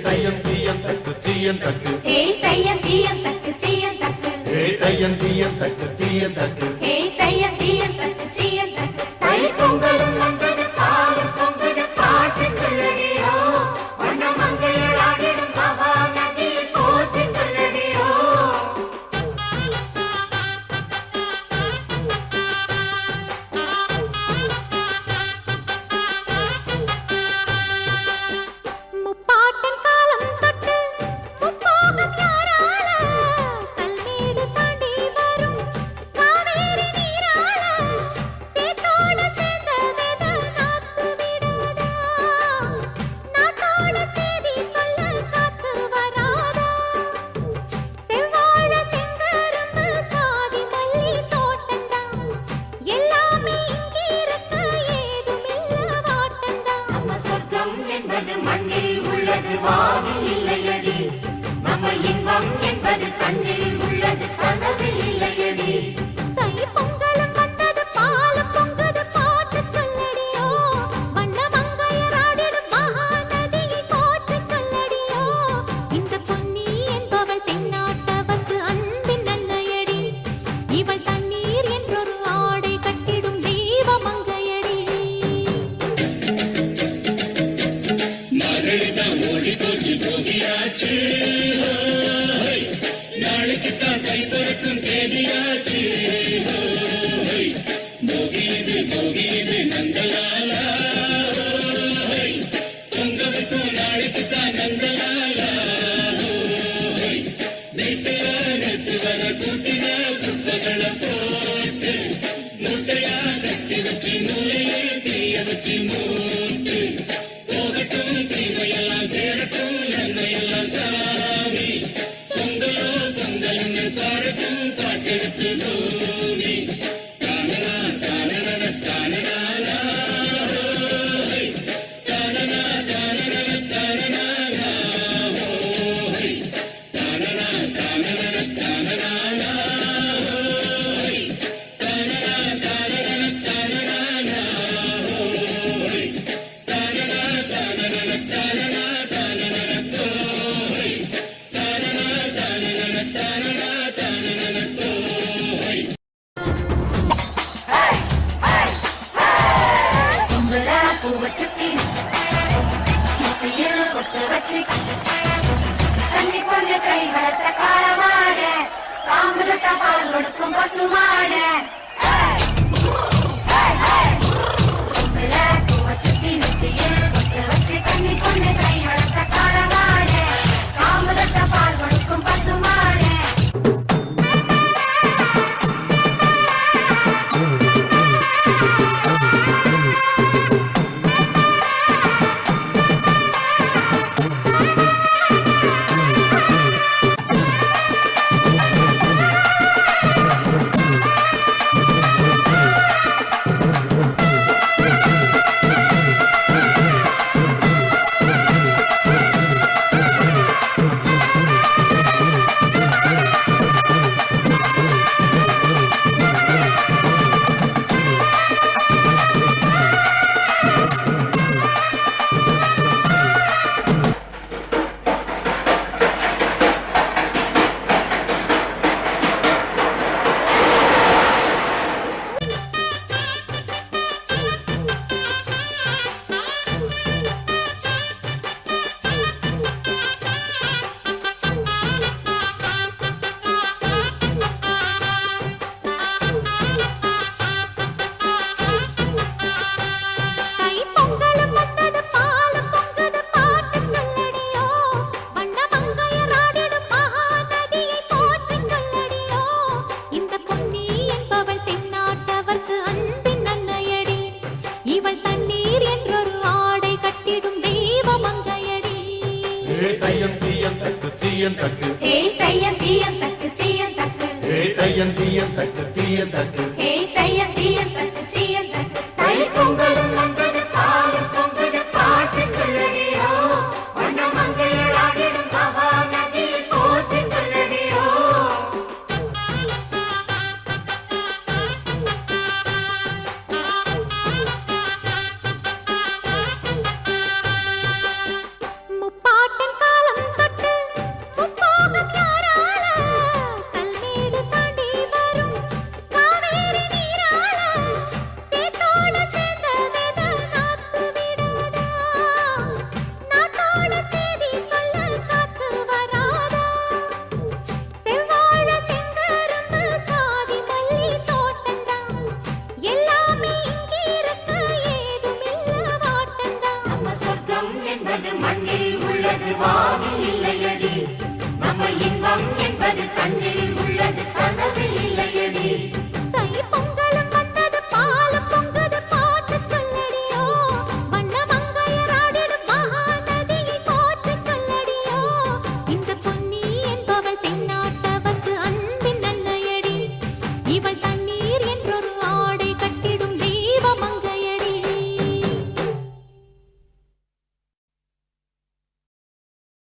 தையம் தீயம் தக்கு சீயம் தக்கு தையம் தீயம் தக்கு சீயம் தக்கு தையம் தீயம் தக்கு சீயம் தக்கு தையம் தீயம் தக்கு சீயம் தக்கு தை பொங்கலும் வந்தது பாலும் பொங்குது பாட்டு சொல்லடியோ வண்ண மங்கையராடிடும் மகா நதியில் போற்றி சொல்லடியோ முப்பாட்டின் காலம் தொட்டு முப்போகம் யாரால கல்மேடு தாண்டி வரும் காவேரி நீரால சேத்தோடு சேர்ந்த வேத நாத்து விடாதா நாத்தோட சேதி சொல்ல காத்து வராதா செவ்வாழ செங்கரும்பு சாதி மல்லி தோட்டந்தான் எல்லாமே இங்கிருக்க ஏதுமில்ல வாட்டந்தான் நம்ம சொர்க்கம் என்பது மண்ணில் உள்ளது வானில் இல்லையடி நம்ம இன்பம் என்பது கண்ணில் உள்ளது கனவில் இல்லையடி தை பொங்கலும் வந்தது பாலும் பொங்குது பாட்டு சொல்லடியோ வண்ண மங்கையராடிடும் மகா நதியை போற்றி சொல்லடியோ இந்த பொன்னி என்பவள் தென்னாட்டவர்க்கு அன்பின் நன்மையடி இவள் தண்ணீர் என்றொரு ஆடை கட்டிடும் தெய்வ மங்கையடி நாளைக்குத்தான் கை பிறக்கும் தேதியாச்சு போகியது நந்தலாலா பொங்கலுக்கும் நாளைக்குத்தான் நந்தலாலா வீட்டுல நேற்று வர கூட்டின குப்பைகளை போட்டு முட்டையா கட்டி வச்சு நூலையே தீய வச்சு மூட்டு போகட்டும் தீமையெல்லாம் சேரட்டும் நன்மையெல்லாம் சாமி பொங்கலோ பொங்கல்னு பாடட்டும் பாட்டெடுத்து பூமி தானனா தானன தானனா தானனா தானன தானனா தானனா தானன தானனா கை வளர்த்த காலமாட காம்புலத்த பால் கொடுக்கும் பசுமாட சுத்தி நெத்தியில் கொட்டு வச்சு கண்ணி கொண்டு கை வளர்த்த காலமாட காம்புலத்த பால் கொடுக்கும் பசுமாட தையம் தீயம் தக்கு சீயம் தக்கு தையம் தீயம் தக்கு சீயம் தக்கு தையம் தீயம் தக்கு சீயம் தக்கு தையம் தீயம் தக்கு சீயம் தக்கு தை பொங்கலும் வந்தது பாலும் பொங்குது பாட்டு சொல்லடியோ வண்ண மங்கையராடிடும் மகா நதியில் போற்றி சொல்லடியோ முப்பாட்டின் வானில் இல்லையடி நம்ம இன்பம் என்பது கண்ணில்